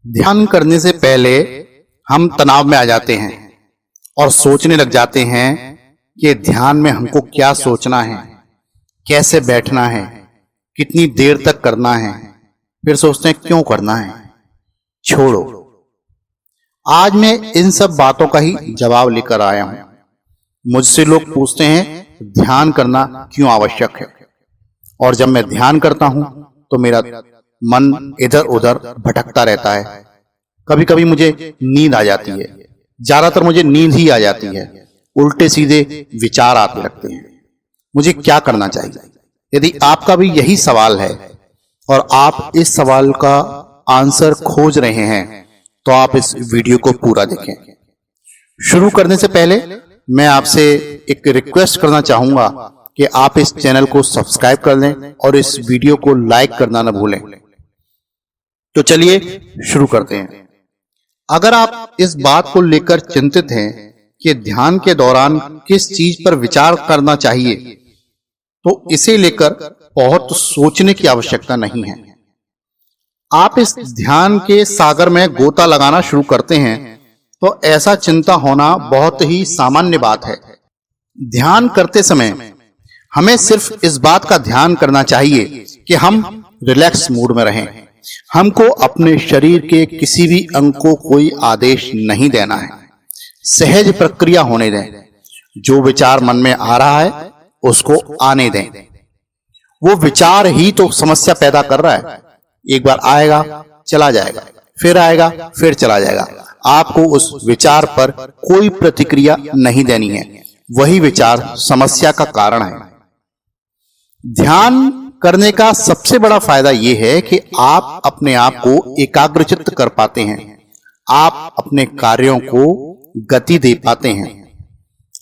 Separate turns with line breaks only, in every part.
ध्यान करने से पहले हम तनाव में आ जाते हैं और सोचने लग जाते हैं कि ध्यान में हमको क्या सोचना है, कैसे बैठना है, कितनी देर तक करना है। फिर सोचते हैं क्यों करना है। छोड़ो, आज मैं इन सब बातों का ही जवाब लेकर आया हूं। मुझसे लोग पूछते हैं ध्यान करना क्यों आवश्यक है, और जब मैं ध्यान करता हूं तो मेरा मन इधर उधर भटकता रहता है। कभी कभी मुझे नींद आ जाती है, ज्यादातर मुझे नींद ही आ जाती है। उल्टे सीधे विचार आते लगते हैं। मुझे क्या करना चाहिए? यदि आपका भी यही सवाल है और आप इस सवाल का आंसर खोज रहे हैं तो आप इस वीडियो को पूरा देखें। शुरू करने से पहले मैं आपसे एक रिक्वेस्ट करना चाहूंगा कि आप इस चैनल को सब्सक्राइब कर लें और इस वीडियो को लाइक करना न भूलें। तो चलिए शुरू करते हैं। अगर आप इस बात को लेकर चिंतित हैं कि ध्यान के दौरान किस चीज पर विचार करना चाहिए, तो इसे लेकर बहुत सोचने की आवश्यकता नहीं है। आप इस ध्यान के सागर में गोता लगाना शुरू करते हैं तो ऐसा चिंता होना बहुत ही सामान्य बात है। ध्यान करते समय हमें सिर्फ इस बात का ध्यान करना चाहिए कि हम रिलैक्स मूड में रहें। हमको अपने शरीर के किसी भी अंग को कोई आदेश नहीं देना है। सहज प्रक्रिया होने दें। जो विचार मन में आ रहा है उसको आने दें। वो विचार ही तो समस्या पैदा कर रहा है। एक बार आएगा, चला जाएगा, फिर आएगा, फिर चला जाएगा। आपको उस विचार पर कोई प्रतिक्रिया नहीं देनी है। वही विचार समस्या का कारण है। ध्यान करने का सबसे बड़ा फायदा यह है कि आप अपने आप को एकाग्रचित्त कर पाते हैं। आप अपने कार्यों को गति दे पाते हैं।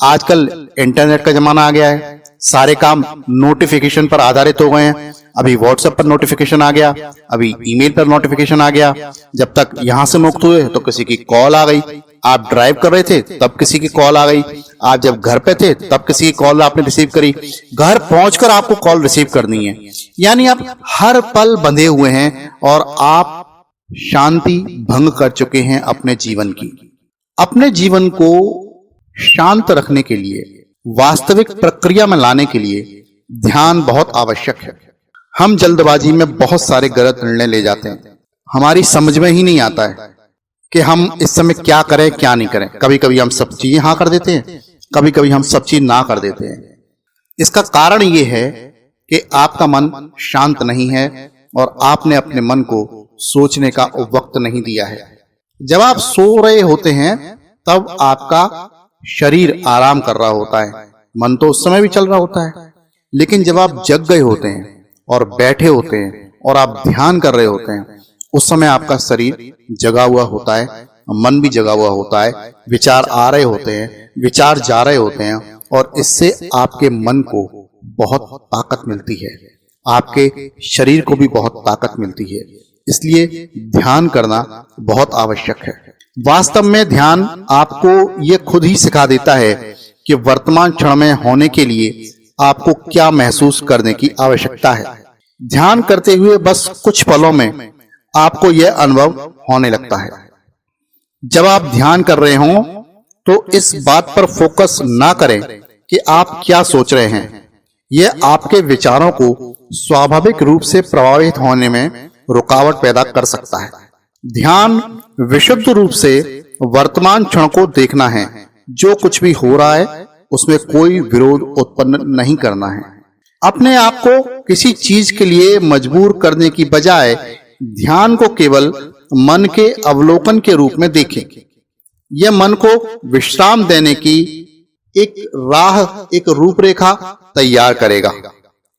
आजकल इंटरनेट का जमाना आ गया है। सारे काम नोटिफिकेशन पर आधारित हो गए हैं। अभी व्हाट्सएप पर नोटिफिकेशन आ गया, अभी ईमेल पर नोटिफिकेशन आ गया। जब तक यहां से मुक्त हुए तो किसी की कॉल आ गई। आप ड्राइव कर रहे थे तब किसी की कॉल आ गई। आप जब घर पे थे तब किसी की कॉल आपने रिसीव करी। घर पहुंचकर आपको कॉल रिसीव करनी है। यानी आप हर पल बंधे हुए हैं और आप शांति भंग कर चुके हैं अपने जीवन की। अपने जीवन को शांत रखने के लिए, वास्तविक प्रक्रिया में लाने के लिए ध्यान बहुत आवश्यक है। हम जल्दबाजी में बहुत सारे गलत निर्णय ले जाते हैं। हमारी समझ में ही नहीं आता है कि हम इस समय क्या करें क्या नहीं करें। कभी कभी हम सब चीजें हाँ कर देते हैं, कभी कभी हम सब चीज ना कर देते हैं। इसका कारण ये है कि आपका मन शांत नहीं है और आपने अपने मन को सोचने का वक्त नहीं दिया है। जब आप सो रहे होते हैं तब आपका शरीर आराम कर रहा होता है, मन तो उस समय भी चल रहा होता है। लेकिन जब आप जग गए होते हैं और बैठे होते हैं और आप ध्यान कर रहे होते हैं, उस समय आपका शरीर जगा हुआ होता है, मन भी जगा हुआ होता है। विचार आ रहे होते हैं, विचार जा रहे होते हैं और इससे आपके मन को बहुत ताकत मिलती है, आपके शरीर को भी बहुत ताकत मिलती है। इसलिए ध्यान करना बहुत आवश्यक है। वास्तव में ध्यान आपको ये खुद ही सिखा देता है कि वर्तमान क्षण में होने के लिए आपको क्या महसूस करने की आवश्यकता है। ध्यान करते हुए बस कुछ पलों में आपको यह अनुभव होने लगता है। जब आप ध्यान कर रहे हों तो इस बात पर फोकस ना करें कि आप क्या सोच रहे हैं। यह आपके विचारों को स्वाभाविक रूप से प्रभावित होने में रुकावट पैदा कर सकता है। ध्यान विशुद्ध रूप से वर्तमान क्षण को देखना है। जो कुछ भी हो रहा है उसमें कोई विरोध उत्पन्न नहीं करना है। अपने आप को किसी चीज के लिए मजबूर करने की बजाय ध्यान को केवल मन के अवलोकन के रूप में देखें। यह मन को विश्राम देने की एक राह, एक रूपरेखा तैयार करेगा।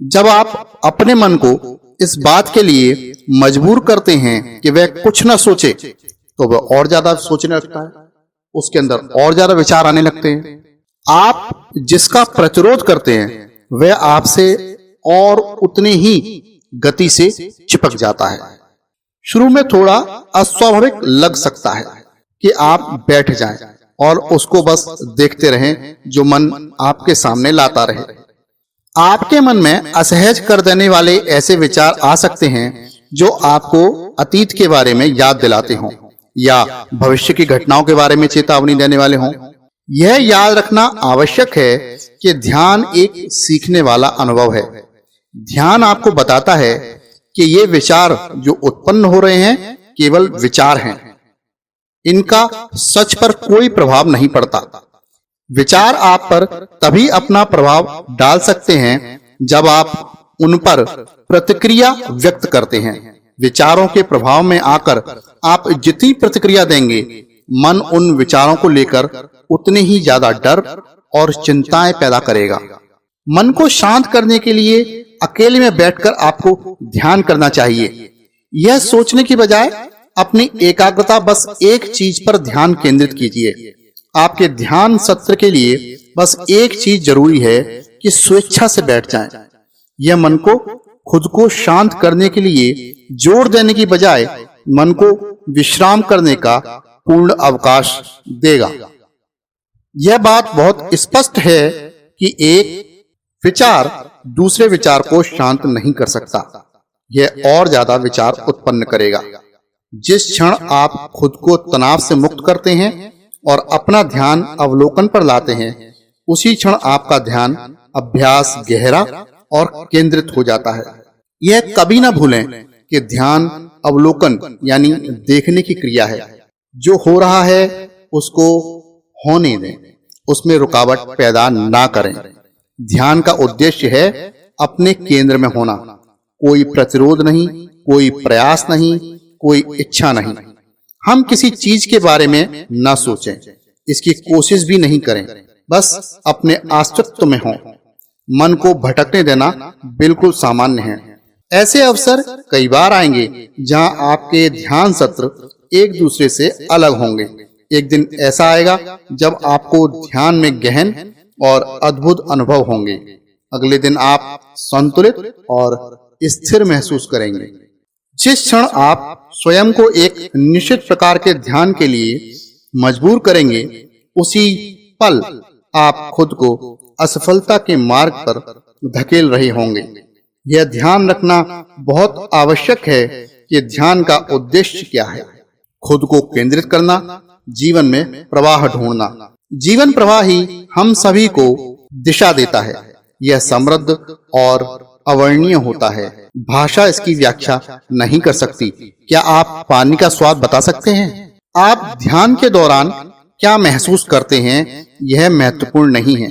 जब आप अपने मन को इस बात के लिए मजबूर करते हैं कि वह कुछ ना सोचे तो वह और ज्यादा सोचने लगता है, उसके अंदर और ज्यादा विचार आने लगते हैं। आप जिसका प्रतिरोध करते हैं वह आपसे और उतने ही गति से चिपक जाता है। शुरू में थोड़ा अस्वाभाविक लग सकता है कि आप बैठ जाएं और उसको बस देखते रहें, जो मन आपके सामने लाता रहे। आपके मन में असहज कर देने वाले ऐसे विचार आ सकते हैं जो आपको अतीत के बारे में याद दिलाते हों या भविष्य की घटनाओं के बारे में चेतावनी देने वाले हों। यह याद रखना आवश्यक है कि ध्यान एक सीखने वाला अनुभव है। ध्यान आपको बताता है कि ये विचार जो उत्पन्न हो रहे हैं केवल विचार हैं, इनका सच पर कोई प्रभाव नहीं पड़ता। विचार आप पर तभी अपना प्रभाव डाल सकते हैं जब आप उन पर प्रतिक्रिया व्यक्त करते हैं। विचारों के प्रभाव में आकर आप जितनी प्रतिक्रिया देंगे, मन उन विचारों को लेकर उतने ही ज्यादा डर और चिंताएं पैदा करेगा। मन को शांत करने के लिए अकेले में बैठकर आपको ध्यान करना चाहिए। यह सोचने की बजाय अपनी एकाग्रता बस एक चीज पर ध्यान केंद्रित कीजिए। आपके ध्यान सत्र के लिए बस एक चीज जरूरी है कि स्वेच्छा से बैठ जाएं। यह मन को खुद को शांत करने के लिए जोर देने की बजाय मन को विश्राम करने का पूर्ण अवकाश देगा। यह बात बहुत स्पष्ट है कि एक विचार दूसरे विचार को शांत नहीं कर सकता, यह और ज्यादा विचार उत्पन्न करेगा। जिस क्षण आप खुद को तनाव से मुक्त करते हैं और अपना ध्यान अवलोकन पर लाते हैं, उसी क्षण आपका ध्यान अभ्यास गहरा और केंद्रित हो जाता है। यह कभी ना भूलें कि ध्यान अवलोकन यानी देखने की क्रिया है। जो हो रहा है उसको होने दें, उसमें रुकावट पैदा ना करें। ध्यान का उद्देश्य है अपने केंद्र में होना। कोई प्रतिरोध नहीं, कोई प्रयास नहीं, कोई इच्छा नहीं। हम किसी चीज के बारे में ना सोचें, इसकी कोशिश भी नहीं करें, बस अपने अस्तित्व में हों। मन को भटकने देना बिल्कुल सामान्य है। ऐसे अवसर कई बार आएंगे जहां आपके ध्यान सत्र एक दूसरे से अलग होंगे। एक दिन ऐसा आएगा जब आपको ध्यान में गहन और अद्भुत अनुभव होंगे। अगले दिन आप संतुलित और स्थिर महसूस करेंगे। जिस क्षण आप स्वयं को एक निश्चित प्रकार के ध्यान के लिए मजबूर करेंगे, उसी पल आप खुद को असफलता के मार्ग पर धकेल रहे होंगे। यह ध्यान रखना बहुत आवश्यक है कि ध्यान का उद्देश्य क्या है। खुद को केंद्रित करना, जीवन में प्रवाह ढूंढना। जीवन प्रवाह ही हम सभी को दिशा देता है। यह समृद्ध और अवर्णनीय होता है। भाषा इसकी व्याख्या नहीं कर सकती। क्या आप पानी का स्वाद बता सकते हैं? आप ध्यान के दौरान क्या महसूस करते हैं, यह महत्वपूर्ण नहीं है।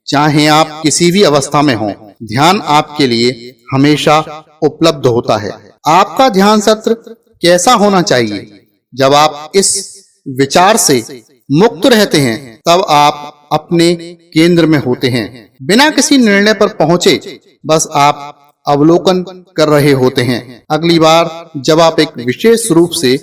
चाहे आप किसी भी अवस्था में हों, ध्यान आपके लिए हमेशा उपलब्ध होता है। आपका ध्यान सत्र कैसा होना चाहिए? जब आप इस विचार से मुक्त रहते हैं, तब आप अपने केंद्र में होते हैं। बिना किसी निर्णय पर पहुंचे बस आप अवलोकन कर रहे होते हैं। अगली बार जब आप एक विशेष रूप से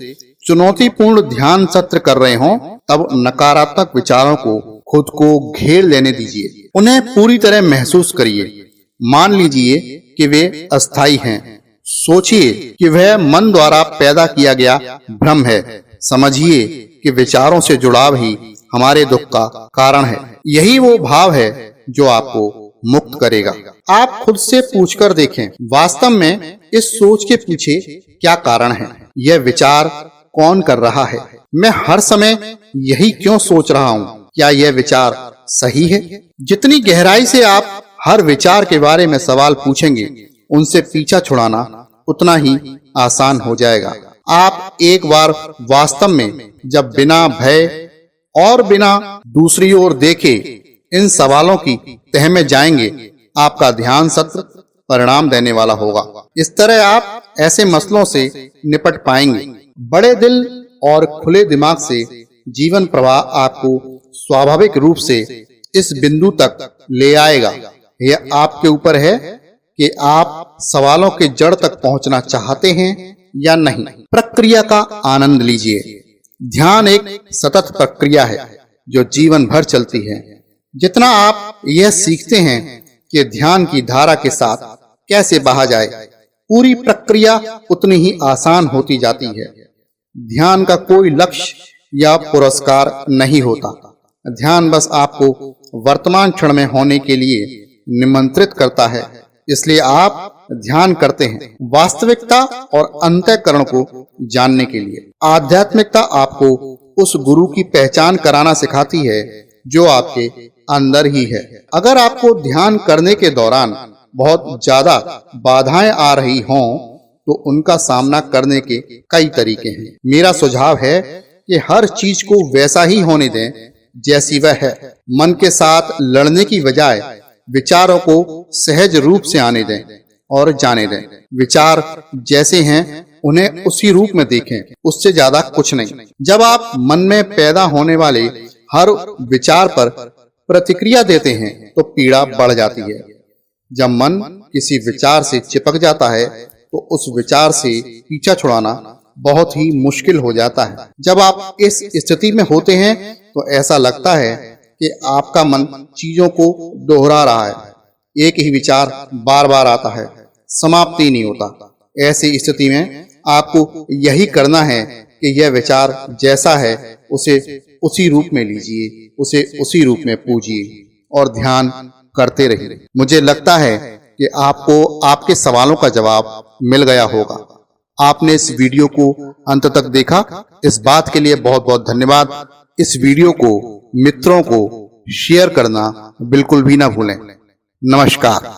चुनौतीपूर्ण ध्यान सत्र कर रहे हों, तब नकारात्मक विचारों को खुद को घेर लेने दीजिए। उन्हें पूरी तरह महसूस करिए। मान लीजिए कि वे अस्थायी हैं। सोचिए कि वह मन द्वारा पैदा किया गया भ्रम है। समझिए कि विचारों से जुड़ाव ही हमारे दुख का कारण है। यही वो भाव है जो आपको मुक्त करेगा। आप खुद से पूछकर देखें, वास्तव में इस सोच के पीछे क्या कारण है? यह विचार कौन कर रहा है? मैं हर समय यही क्यों सोच रहा हूँ? क्या यह विचार सही है? जितनी गहराई से आप हर विचार के बारे में सवाल पूछेंगे, उनसे पीछा छुड़ाना उतना ही आसान हो जाएगा। आप एक बार वास्तव में जब बिना भय और बिना दूसरी ओर देखे इन सवालों की तह में जाएंगे, आपका ध्यान सत्र परिणाम देने वाला होगा। इस तरह आप ऐसे मसलों से निपट पाएंगे। बड़े दिल और खुले दिमाग से जीवन प्रवाह आपको स्वाभाविक रूप से इस बिंदु तक ले आएगा। यह आपके ऊपर है कि आप सवालों के जड़ तक पहुंचना चाहते हैं या नहीं। प्रक्रिया का आनंद लीजिए। ध्यान एक सतत प्रक्रिया है जो जीवन भर चलती है। जितना आप यह सीखते हैं कि ध्यान की धारा के साथ कैसे बहा जाए, पूरी प्रक्रिया उतनी ही आसान होती जाती है। ध्यान का कोई लक्ष्य या पुरस्कार नहीं होता। ध्यान बस आपको वर्तमान क्षण में होने के लिए निमंत्रित करता है। इसलिए आप ध्यान करते हैं वास्तविकता और अंतःकरण को जानने के लिए। आध्यात्मिकता आपको उस गुरु की पहचान कराना सिखाती है जो आपके अंदर ही है। अगर आपको ध्यान करने के दौरान बहुत ज्यादा बाधाएं आ रही हों तो उनका सामना करने के कई तरीके हैं। मेरा सुझाव है कि हर चीज को वैसा ही होने दें जैसी वह है। मन के साथ लड़ने की बजाय विचारों को सहज रूप से आने दें और जाने दें। विचार जैसे हैं उन्हें उसी रूप में देखें, उससे ज्यादा कुछ नहीं। जब आप मन में पैदा होने वाले हर विचार पर प्रतिक्रिया देते हैं तो पीड़ा बढ़ जाती है। जब मन किसी विचार से चिपक जाता है तो उस विचार से पीछा छुड़ाना बहुत ही मुश्किल हो जाता है। जब आप इस स्थिति में होते हैं तो ऐसा लगता है कि आपका मन चीजों को दोहरा रहा है, एक ही विचार बार बार आता है, समाप्ति नहीं होता। ऐसी स्थिति में आपको यही करना है कि यह विचार जैसा है उसे उसी रूप में लीजिए, उसे उसी रूप में पूजिए और ध्यान करते रहिए। मुझे लगता है कि आपको आपके सवालों का जवाब मिल गया होगा। आपने इस वीडियो को अंत तक देखा, इस बात के लिए बहुत बहुत धन्यवाद। इस वीडियो को मित्रों को शेयर करना बिल्कुल भी ना भूलें। नमस्कार।